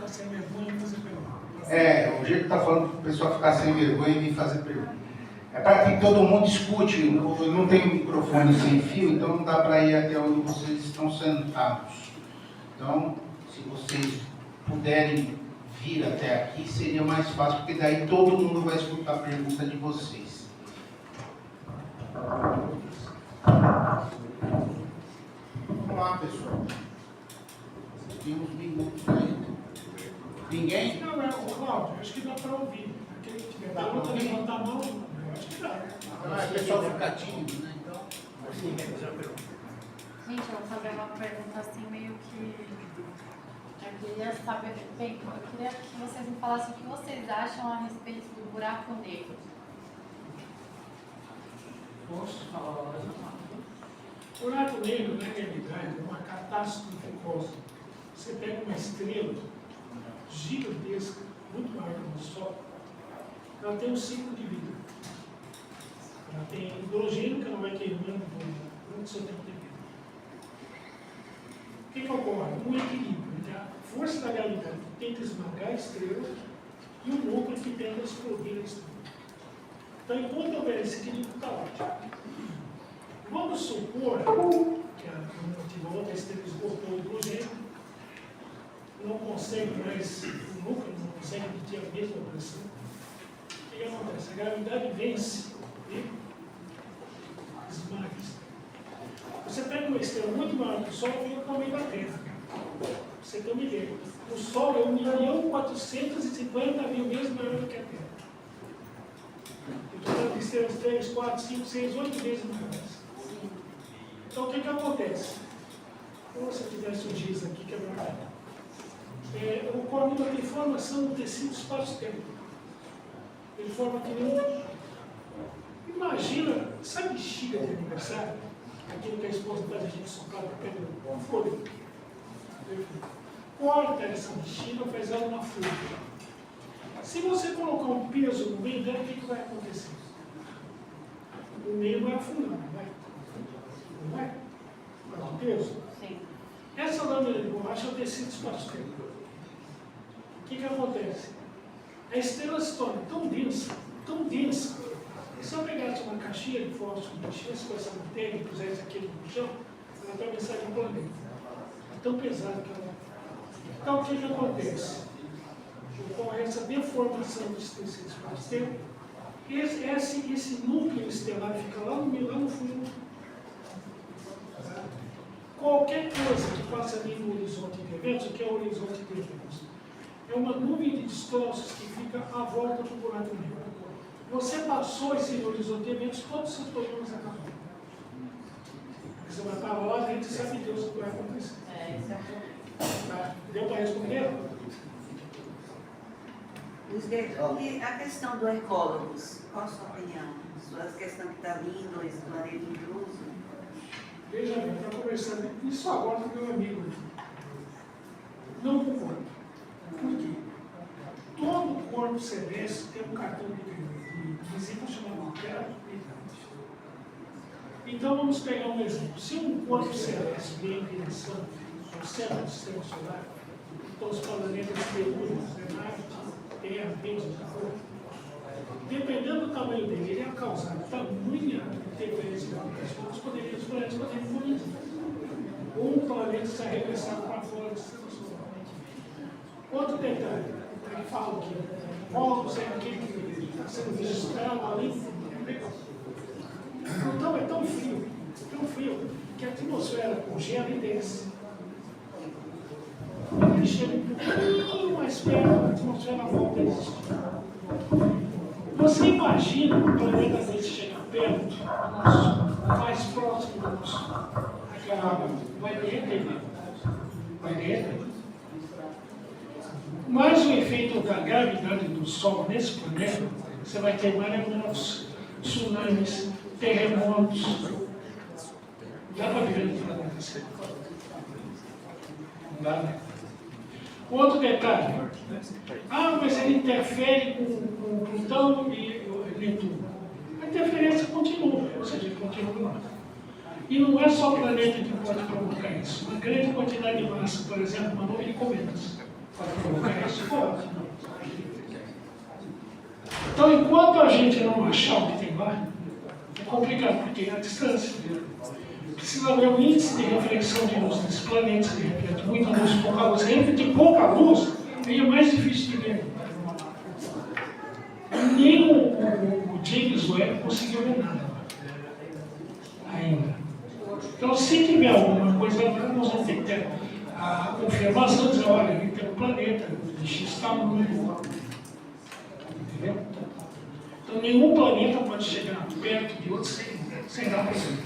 ficar sem vergonha e fazer pergunta. O jeito que está falando para o pessoal ficar sem vergonha e vir fazer pergunta. É para que todo mundo escute, não tem microfone sem fio, então não dá para ir até onde vocês estão sentados. Então, se vocês puderem vir até aqui, seria mais fácil, porque daí todo mundo vai escutar a pergunta de vocês. Vamos lá, pessoal. Tem uns minutos ainda. Ninguém? Não, Cláudio, acho que dá para ouvir. Aquele que tiver pergunta, levantar a mão, eu acho que dá. O pessoal fica tímido, né? Então, Gente, eu vou fazer uma pergunta assim, meio que... Eu queria saber, bem, eu queria que vocês me falassem o que vocês acham a respeito do buraco negro. Posso falar mais uma? O buraco negro, na realidade, é uma catástrofe cósmica. Você pega uma estrela gigantesca, muito maior que o Sol, ela tem um ciclo de vida. Ela tem hidrogênio que ela vai queimando durante o seu tempo de vida. O que ocorre? Um equilíbrio entre a força da gravidade que tenta esmagar a estrela e o núcleo que tenta explodir a estrela. Então, enquanto houver esse equilíbrio, está ótimo. Vamos supor que a outra estrela esgotou o hidrogênio, não consegue mais, o núcleo não consegue emitir a mesma pressão. O que acontece? A gravidade vence e esmaga a estrela. Você pega uma estrela muito maior que o Sol e fica com o meio da Terra. Você tem uma ideia. O Sol é 1.450.000 vezes maior do que a Terra. Eu estou falando de estrelas 3, 4, 5, 6, 8 vezes maiores. Então o que acontece? Como se eu tivesse um giz aqui quebrado. Ocorre uma deformação no tecido espaço-tempo. Ele forma que nem... Imagina, sabe bexiga de aniversário? Aquilo que a esposa faz a gente soprar para pegar um folha. Corta essa bexiga, faz ela uma folha. Se você colocar um peso no meio dela, o que vai acontecer? O meio vai afundar, não vai? Não vai? Vai dar um peso? Sim. Essa lâmina de borracha é o tecido espaço-tempo. O que acontece? A estrela se torna tão densa, que se eu pegasse uma caixinha de fósforo, mexesse com essa matéria e pusesse aquilo no chão, ela atravessaria o planeta. É tão pesada que ela é. Então, o que acontece? Ocorre essa deformação desse tecido espaço-tempo. Esse núcleo estelar fica lá no fundo. Qualquer coisa que passa ali no horizonte de eventos, o que é o horizonte de eventos? É uma nuvem de destroços que fica à volta do buraco negro. Você passou esse horizonte de eventos, todos os seus problemas acabaram. Você vai para lá, a gente sabe Deus o que vai acontecer. Isso é Tá? Deu para responder? E a questão do ecólogos, qual a sua opinião? A questão que está vindo, esse planeta intruso? Veja bem, está conversando isso agora com meu amigo. Não concordo. Por quê? Todo corpo celeste tem um cartão de visita chamado gravidade. Então vamos pegar um exemplo. Se um corpo celeste vem em direção ao centro do sistema solar, então os planetas telúrios, Marte, Terra, Vênus, dependendo do tamanho dele, ele ia causar tamanha interferência gravitacional, os planetas poderiam colidir. Ou um planeta se arremessar para fora do sistema solar. Outro detalhe, ele fala que povos é aquele que está sendo registrado ali. Então é tão frio, que a atmosfera congela e desce. Quando ele chega um pouquinho mais perto, a atmosfera volta a existir. Você imagina o planeta desse chegar perto do nosso, mais próximo do nosso, aquela água vai derreter. Vai derreter. Mas o efeito da gravidade do Sol nesse planeta, você vai ter maremotos, tsunamis, terremotos. Dá para viver no planeta assim? Não dá, né? Outro detalhe. Mas ele interfere com Plutão e Netuno. A interferência continua, ou seja, ele continua lá. E não é só o planeta que pode provocar isso. Uma grande quantidade de massa, por exemplo, uma nuvem de cometas. Pode provocar isso? Pode. Então, enquanto a gente não achar o que tem lá, é complicado, porque é a distância. Precisa haver um índice de reflexão de luz nesse planeta, que reflete muita luz, pouca luz. Refletir pouca luz, aí é mais difícil de ver. Nem o James Webb conseguiu ver nada ainda. Então, se tiver alguma coisa, nós vamos ter que ter a confirmação de dizer, olha, tem um planeta de X tamanho. Entendeu? Então, nenhum planeta pode chegar perto de outro sem dar para ver.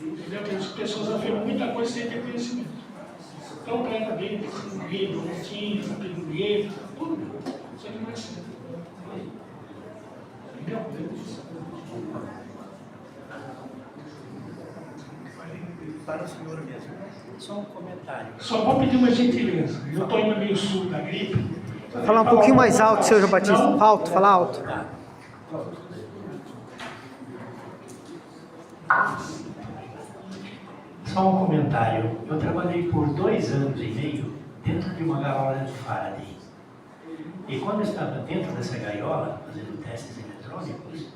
Entendeu? As pessoas afirmam muita coisa sem ter conhecimento. Então, o planeta dele tem um rei, bonitinho, pirueta, tudo. Só que não é assim. Entendeu? Para o senhor mesmo. Só um comentário. Só vou pedir uma gentileza. Eu estou indo meio sul da gripe. Falar um pouquinho mais alto, senhor João Batista. Não. Alto, fala alto. Tá. Só um comentário. Eu trabalhei por 2 anos e meio dentro de uma gaiola de Faraday. E quando eu estava dentro dessa gaiola, fazendo testes eletrônicos,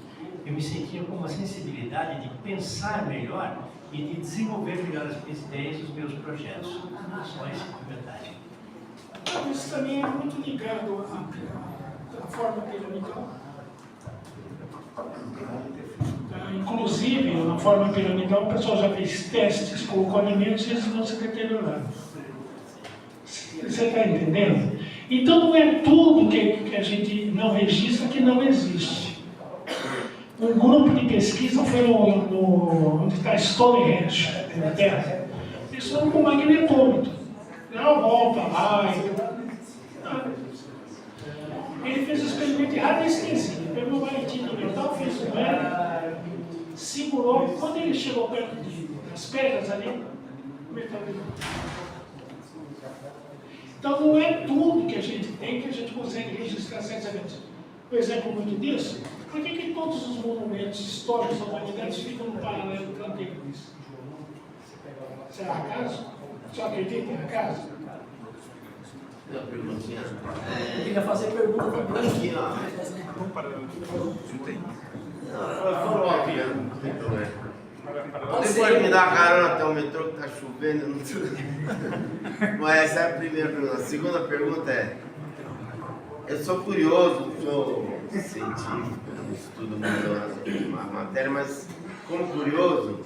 eu me sentia com uma sensibilidade de pensar melhor e de desenvolver melhor as minhas ideias e os meus projetos. Só esse comentário. Isso também é muito ligado à forma piramidal. Inclusive, na forma piramidal, o pessoal já fez testes, colocou alimentos e eles não se deterioraram. Você está entendendo? Então, não é tudo que a gente não registra que não existe. Um grupo de pesquisa foi onde está Stonehenge, na Terra. Eles foram com magnetômetro. Não volta lá Ele fez o experimento de radiestesia. Pegou uma varetinha de metal, fez um L, segurou. Quando ele chegou perto das pedras ali, o metal ligou. Então não é tudo que a gente tem que a gente consegue registrar certamente. Um exemplo muito disso, por que todos os monumentos históricos da humanidade ficam no paralelo canteiro disso? Será acaso? Só acredita em acaso? Uma perguntinha. Eu queria fazer pergunta também. Aqui, ó. Falou aqui, não tem problema. Você pode me dar carona até o metrô que tá chovendo? Mas essa é a primeira pergunta. A segunda pergunta é: eu sou curioso, sou científico, estudo muito a matéria, mas como curioso,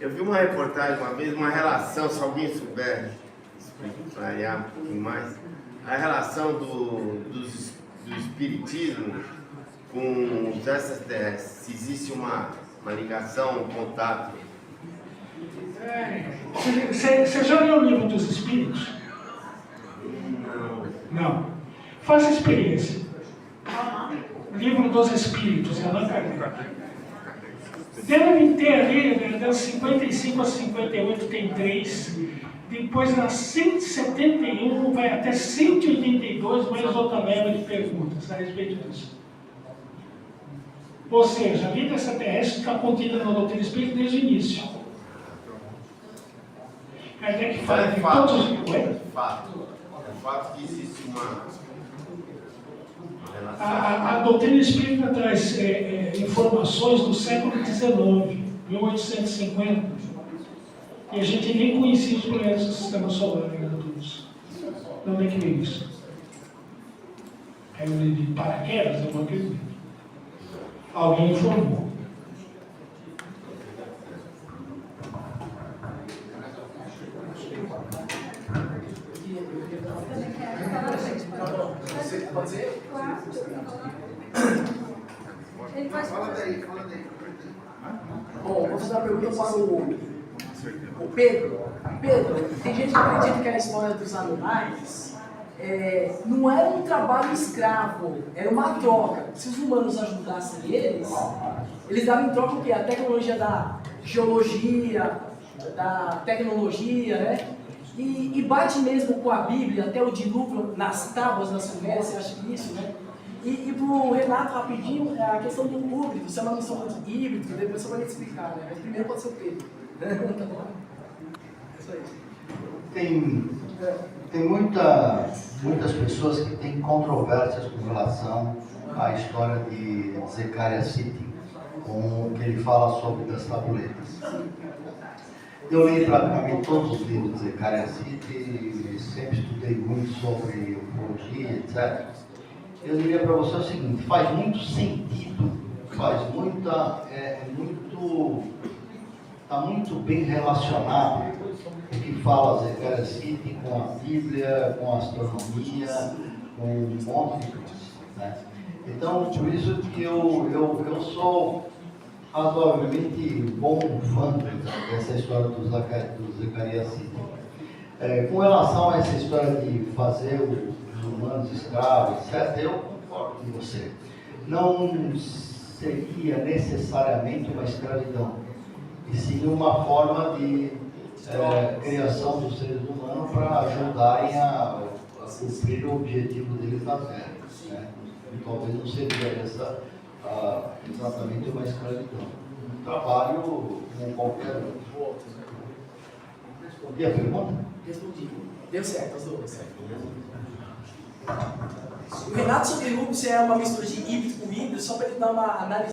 eu vi uma reportagem uma vez, uma relação, se alguém souber explicar um pouquinho mais, a relação do espiritismo com os extraterrestres, se existe uma ligação, um contato. Você já leu o livro dos Espíritos? Não. Faça a experiência. Livro dos Espíritos, Allan Kardec. Deve ter ali, das 55 a 58 tem 3. Depois, nas 171, vai até 182, mais outra leva de perguntas a respeito disso. Ou seja, a vida extraterrestre está contida na doutrina espírita desde o início. Kardec fala que todos... É fato que existe uma relação. A doutrina espírita traz informações do século XIX, 1850, e a gente nem conhecia os planetas do sistema solar ainda todos. De onde é que veio isso? Caiu de paraquedas, alguma coisa? Alguém informou. Pode ser? Fala daí. Bom, vou fazer uma pergunta para o Pedro. Pedro, tem gente que acredita que a história dos Anunnakis não era um trabalho escravo, era uma troca. Se os humanos ajudassem eles davam em troca o quê? A tecnologia da geologia, da tecnologia, né? E bate mesmo com a Bíblia, até o dilúvio, nas tábuas da Suméria, você acha que isso, né? E para o Renato, rapidinho, a questão do híbrido, você é uma missão híbrido, depois você vai me explicar, né? Mas primeiro pode ser o Pedro. Tá bom? É isso aí. Tem Tem muitas pessoas que têm controvérsias com relação à história de Zecaria Sitchin, com o que ele fala sobre das tabuletas. Eu li praticamente todos os livros de Zecaria Sitchin, sempre estudei muito sobre ufologia, etc. Eu diria para você o seguinte: faz muito sentido, está muito bem relacionado o que fala Zecaria Sitchin com a Bíblia, com a astronomia, com um monte de coisas, né? Então, por isso que eu sou razoavelmente bom fã dessa história do Zecaria Sitchin. Com relação a essa história de fazer os humanos escravos, etc., eu concordo com você. Não seria necessariamente uma escravidão, e sim uma forma de criação dos seres humanos para ajudarem a cumprir o objetivo deles na Terra, né? E talvez não seria exatamente uma escravidão. Um trabalho como qualquer outro. Respondi a pergunta? Respondi. Deu certo, as duas. O Renato sobre Rubens é uma mistura de híbrido com híbrido, só para ele dar uma análise.